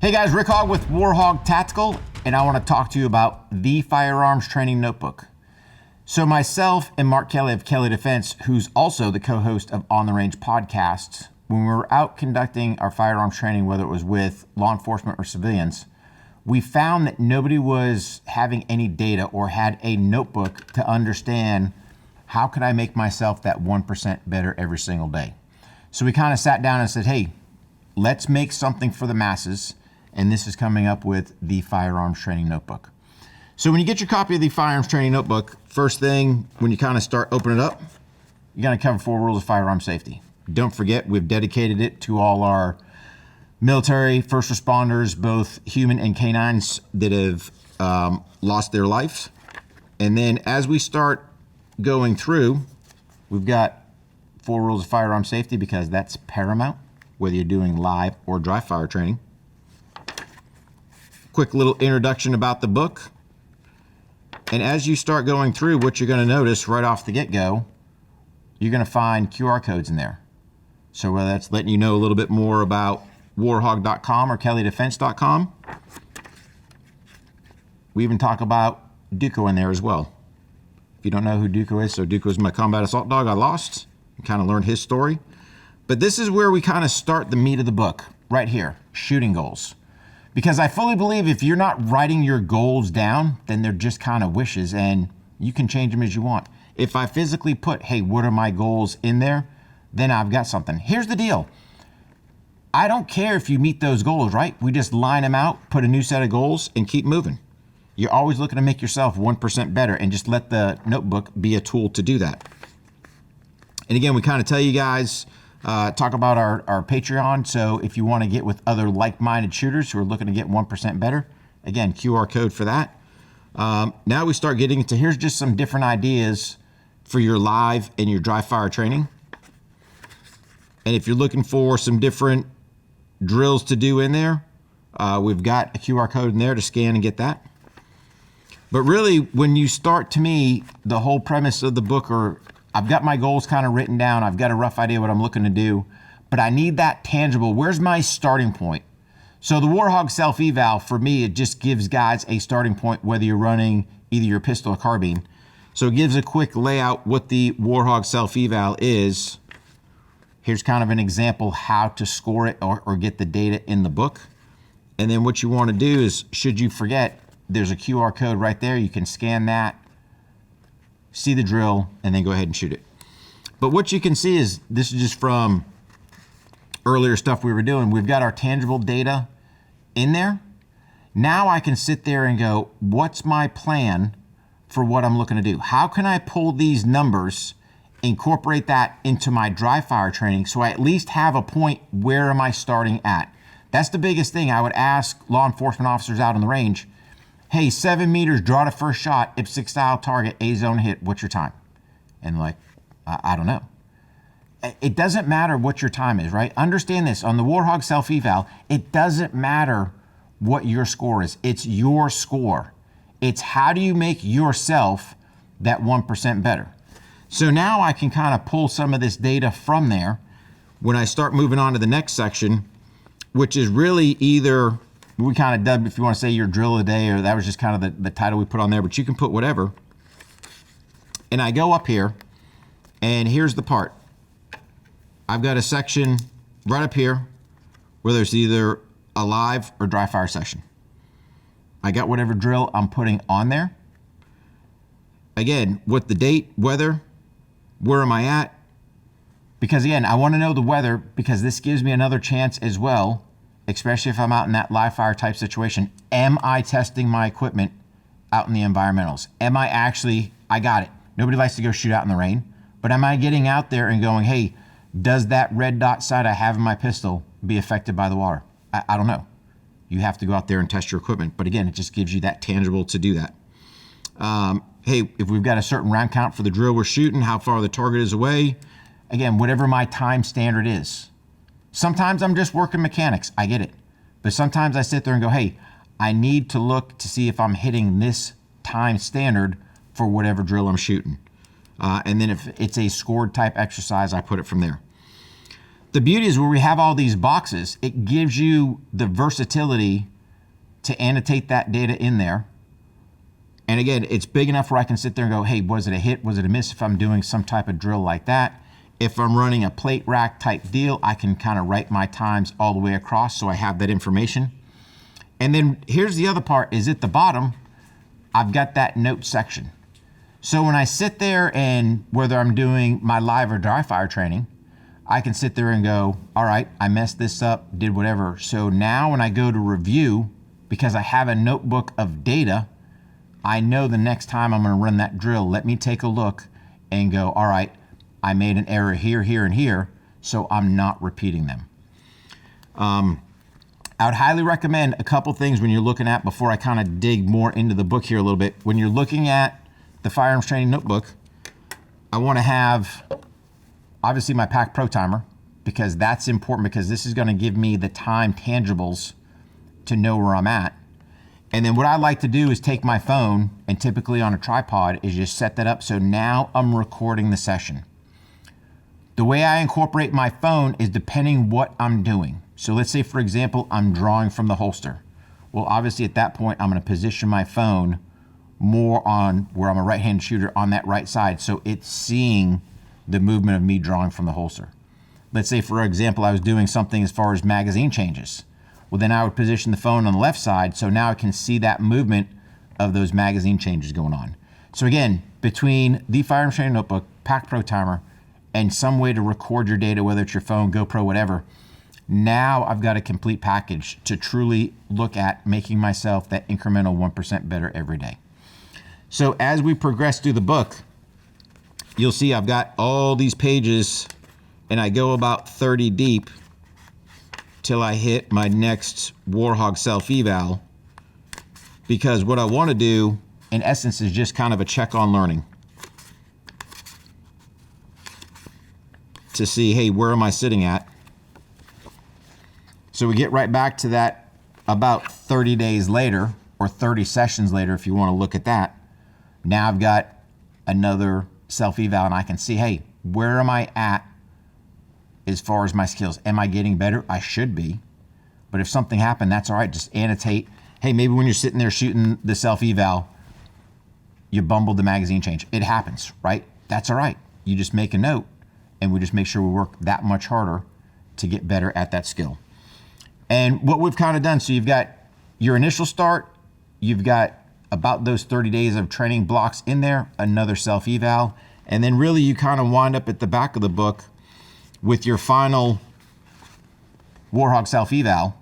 Hey guys, Rick Hogg with Hogg Tactical, and I want to talk to you about the Firearms Training Notebook. So myself and Mark Kelly of Kelly Defense, who's also the co-host of On the Range podcasts, when we were out conducting our firearms training, whether it was with law enforcement or civilians, we found that nobody was having any data or had a notebook to understand how could I make myself that 1% better every single day. So we kind of sat down and said, hey, let's make something for the masses. And this is coming up with the Firearms Training Notebook. So when you get your copy of the Firearms Training Notebook, first thing, when you kind of start opening it up, you're gonna cover 4 rules of firearm safety. Don't forget, we've dedicated it to all our military, first responders, both human and canines that have lost their lives. And then as we start going through, we've got 4 rules of firearm safety because that's paramount, whether you're doing live or dry fire training. Quick little introduction about the book. And as you start going through, what you're going to notice right off the get-go, you're going to find QR codes in there. So whether that's letting you know a little bit more about warhog.com or kellydefense.com, we even talk about Duco in there as well. If you don't know who Duco is, so Duco is my combat assault dog I lost. You kind of learned his story. But this is where we kind of start the meat of the book, right here, shooting goals. Because I fully believe if you're not writing your goals down, then they're just kind of wishes and you can change them as you want. If I physically put, hey, what are my goals in there? Then I've got something. Here's the deal. I don't care if you meet those goals, right? We just line them out, put a new set of goals and keep moving. You're always looking to make yourself 1% better and just let the notebook be a tool to do that. And again, we kind of tell you guys, talk about our Patreon. So if you want to get with other like-minded shooters who are looking to get 1% better, again, QR code for that. Now we start getting into, here's just some different ideas for your live and your dry fire training. And if you're looking for some different drills to do in there, we've got a QR code in there to scan and get that. But really, when you start, to me, the whole premise of the book, or I've got my goals kind of written down. I've got a rough idea what I'm looking to do, but I need that tangible. Where's my starting point? So the Warhog self-eval, for me, it just gives guys a starting point, whether you're running either your pistol or carbine. So it gives a quick layout what the Warhog self-eval is. Here's kind of an example how to score it or get the data in the book. And then what you want to do is, should you forget, there's a QR code right there. You can scan that, see the drill, and then go ahead and shoot it. But what you can see is, this is just from earlier stuff we were doing. We've got our tangible data in there. Now I can sit there and go, what's my plan for what I'm looking to do? How can I pull these numbers, incorporate that into my dry fire training so I at least have a point, where am I starting at? That's the biggest thing. I would ask law enforcement officers out on the range, hey, 7 meters, draw the first shot, IPSC style target, A zone hit, what's your time? And like, I don't know. It doesn't matter what your time is, right? Understand this, on the Warhog self-eval, it doesn't matter what your score is. It's your score. It's how do you make yourself that 1% better? So now I can kind of pull some of this data from there when I start moving on to the next section, which is really either, we kind of dubbed, if you want to say, your drill of the day, or that was just kind of the title we put on there, but you can put whatever. And I go up here, and here's the part. I've got a section right up here where there's either a live or dry fire session. I got whatever drill I'm putting on there. Again, with the date, weather, where am I at? Because again, I want to know the weather, because this gives me another chance as well, especially if I'm out in that live fire type situation. Am I testing my equipment out in the environmentals? Am I actually, I got it. Nobody likes to go shoot out in the rain, but am I getting out there and going, hey, does that red dot sight I have in my pistol be affected by the water? I don't know. You have to go out there and test your equipment. But again, it just gives you that tangible to do that. Hey, if we've got a certain round count for the drill we're shooting, how far the target is away. Again, whatever my time standard is. Sometimes I'm just working mechanics, I get it. But sometimes I sit there and go, hey, I need to look to see if I'm hitting this time standard for whatever drill I'm shooting. And then if it's a scored type exercise, I put it from there. The beauty is where we have all these boxes, it gives you the versatility to annotate that data in there. And again, it's big enough where I can sit there and go, hey, was it a hit? Was it a miss? If I'm doing some type of drill like that. If I'm running a plate rack type deal, I can kind of write my times all the way across so I have that information. And then here's the other part is at the bottom, I've got that note section. So when I sit there and whether I'm doing my live or dry fire training, I can sit there and go, all right, I messed this up, did whatever. So now when I go to review, because I have a notebook of data, I know the next time I'm gonna run that drill, let me take a look and go, all right, I made an error here, here, and here, so I'm not repeating them. I would highly recommend a couple things when you're looking at, before I kind of dig more into the book here a little bit. When you're looking at the firearms training notebook, I wanna have, obviously my Pack Pro timer, because that's important because this is gonna give me the time tangibles to know where I'm at. And then what I like to do is take my phone, and typically on a tripod, is just set that up so now I'm recording the session. The way I incorporate my phone is depending what I'm doing. So let's say, for example, I'm drawing from the holster. Well, obviously at that point, I'm gonna position my phone more on where I'm a right-handed shooter on that right side, so it's seeing the movement of me drawing from the holster. Let's say, for example, I was doing something as far as magazine changes. Well, then I would position the phone on the left side, so now I can see that movement of those magazine changes going on. So again, between the Firearms Training Notebook, Pack Pro Timer, and some way to record your data, whether it's your phone, GoPro, whatever, now I've got a complete package to truly look at making myself that incremental 1% better every day. So as we progress through the book, you'll see I've got all these pages, and I go about 30 deep till I hit my next Warhog self-eval, because what I want to do, in essence, is just kind of a check on learning to see, hey, where am I sitting at? So we get right back to that about 30 days later, or 30 sessions later, if you want to look at that. Now I've got another self-eval, and I can see, hey, where am I at as far as my skills? Am I getting better? I should be. But if something happened, that's all right. Just annotate. Hey, maybe when you're sitting there shooting the self-eval, you bumbled the magazine change. It happens, right? That's all right. You just make a note, and we just make sure we work that much harder to get better at that skill. And what we've kind of done, so you've got your initial start, you've got about those 30 days of training blocks in there, another self-eval, and then really you kind of wind up at the back of the book with your final Warhog self-eval.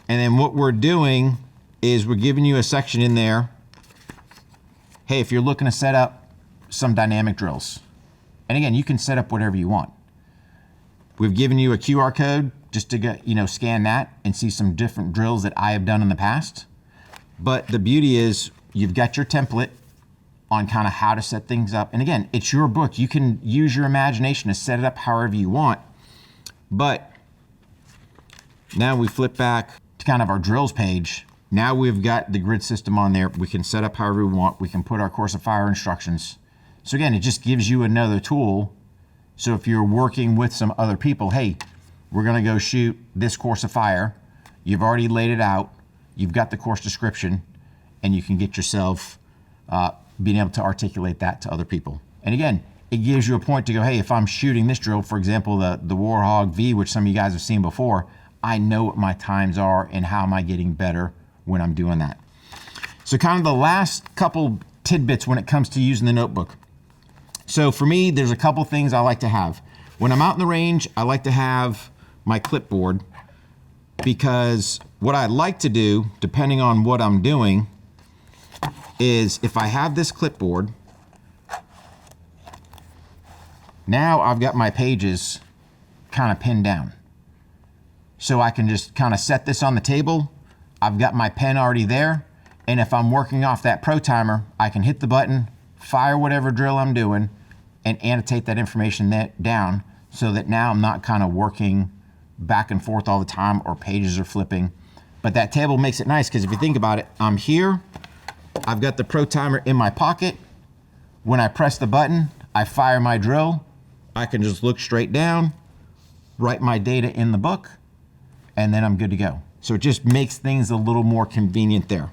And then what we're doing is we're giving you a section in there. Hey, if you're looking to set up some dynamic drills, and again, you can set up whatever you want. We've given you a QR code just to get, scan that and see some different drills that I have done in the past. But the beauty is you've got your template on kind of how to set things up. And again, it's your book. You can use your imagination to set it up however you want. But now we flip back to kind of our drills page. Now we've got the grid system on there. We can set up however we want. We can put our course of fire instructions. So again, it just gives you another tool. So if you're working with some other people, hey, we're gonna go shoot this course of fire. You've already laid it out. You've got the course description, and you can get yourself being able to articulate that to other people. And again, it gives you a point to go, hey, if I'm shooting this drill, for example, the Warhog V, which some of you guys have seen before, I know what my times are and how am I getting better when I'm doing that. So kind of the last couple tidbits when it comes to using the notebook. So for me, there's a couple things I like to have. When I'm out in the range, I like to have my clipboard, because what I like to do, depending on what I'm doing, is if I have this clipboard, now I've got my pages kind of pinned down. So I can just kind of set this on the table. I've got my pen already there. And if I'm working off that Pro Timer, I can hit the button, fire whatever drill I'm doing, and annotate that information down so that now I'm not kind of working back and forth all the time or pages are flipping. But that table makes it nice, because if you think about it, I'm here, I've got the Pro Timer in my pocket. When I press the button, I fire my drill. I can just look straight down, write my data in the book, and then I'm good to go. So it just makes things a little more convenient there.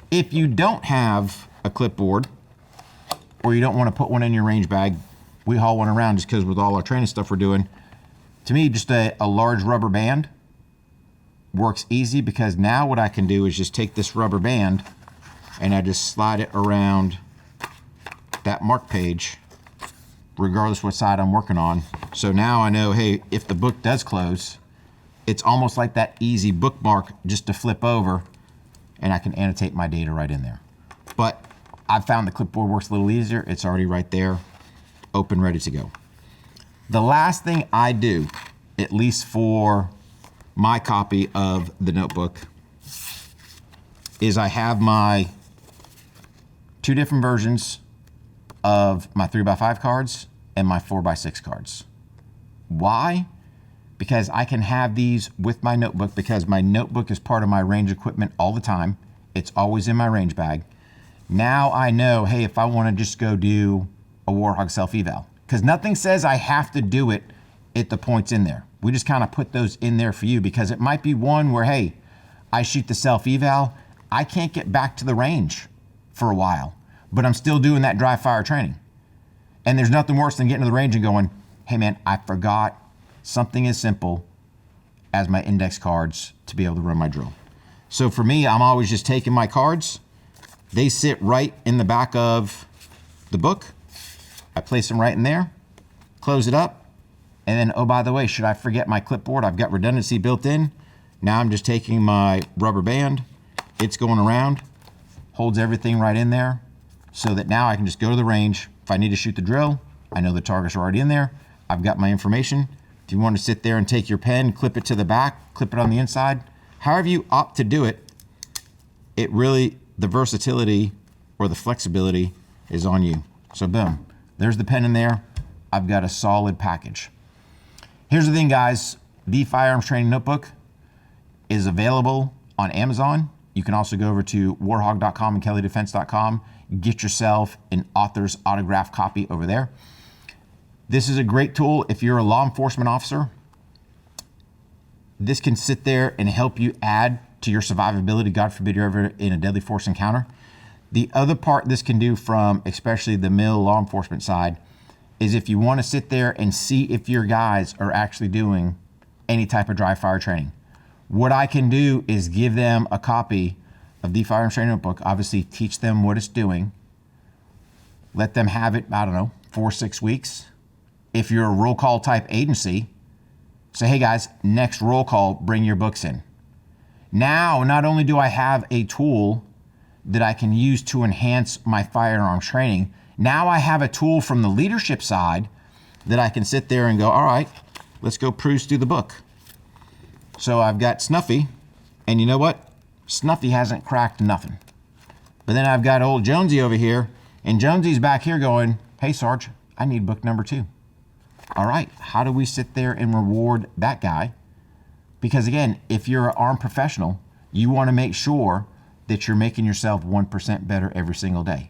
If you don't have a clipboard, or you don't want to put one in your range bag, we haul one around just because with all our training stuff we're doing. To me, just a large rubber band works easy, because now what I can do is just take this rubber band and I just slide it around that mark page, regardless what side I'm working on. So now I know, hey, if the book does close, it's almost like that easy bookmark just to flip over, and I can annotate my data right in there. But I've found the clipboard works a little easier. It's already right there, open, ready to go. The last thing I do, at least for my copy of the notebook, is I have my 2 different versions of my 3x5 cards and my 4x6 cards. Why? Because I can have these with my notebook, because my notebook is part of my range equipment all the time. It's always in my range bag. Now I know, hey, if I want to just go do a Warhog self-eval, because nothing says I have to do it at the points in there. We just kind of put those in there for you, because it might be one where, hey, I shoot the self-eval, I can't get back to the range for a while, but I'm still doing that dry fire training. And there's nothing worse than getting to the range and going, hey man, I forgot something as simple as my index cards to be able to run my drill. So for me, I'm always just taking my cards. They sit right in the back of the book. I place them right in there, close it up, and then, oh, by the way, should I forget my clipboard? I've got redundancy built in. Now I'm just taking my rubber band. It's going around, holds everything right in there, so that now I can just go to the range. If I need to shoot the drill, I know the targets are already in there. I've got my information. If you want to sit there and take your pen, clip it to the back, clip it on the inside, however you opt to do it, it really, the versatility or the flexibility is on you. So boom, there's the pen in there. I've got a solid package. Here's the thing, guys. The Firearms Training Notebook is available on Amazon. You can also go over to warhog.com and kellydefense.com. Get yourself an author's autographed copy over there. This is a great tool if you're a law enforcement officer. This can sit there and help you add to your survivability. God forbid you're ever in a deadly force encounter. The other part this can do, from especially the male law enforcement side, is if you want to sit there and see if your guys are actually doing any type of dry fire training. What I can do is give them a copy of the Firearms Training Notebook, obviously teach them what it's doing, let them have it, I don't know, 4 or 6 weeks. If you're a roll call type agency, say, hey guys, next roll call, bring your books in. Now, not only do I have a tool that I can use to enhance my firearms training, now I have a tool from the leadership side that I can sit there and go, all right, let's go cruise through the book. So I've got Snuffy, and you know what? Snuffy hasn't cracked nothing. But then I've got old Jonesy over here, and Jonesy's back here going, hey Sarge, I need book number 2. All right, how do we sit there and reward that guy? Because again, if you're an armed professional, you want to make sure that you're making yourself 1% better every single day.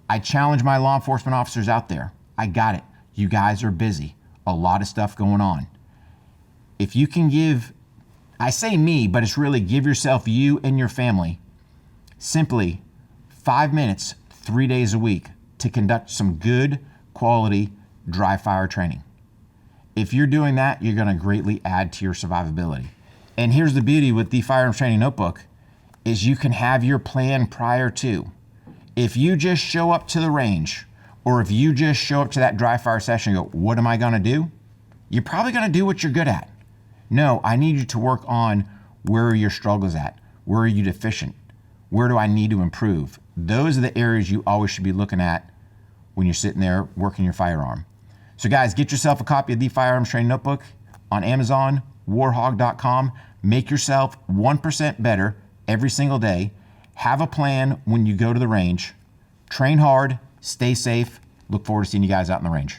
I challenge my law enforcement officers out there. I got it. You guys are busy. A lot of stuff going on. If you can give, I say me, but it's really give yourself, you and your family, simply 5 minutes, 3 days a week to conduct some good quality dry fire training. If you're doing that, you're going to greatly add to your survivability. And here's the beauty with the Firearms Training Notebook is you can have your plan prior to. If you just show up to the range, or if you just show up to that dry fire session and go, what am I going to do? You're probably going to do what you're good at. No, I need you to work on where are your struggles at? Where are you deficient? Where do I need to improve? Those are the areas you always should be looking at when you're sitting there working your firearm. So guys, get yourself a copy of the Firearms Training Notebook on Amazon, warhog.com. Make yourself 1% better every single day. Have a plan when you go to the range. Train hard, stay safe. Look forward to seeing you guys out in the range.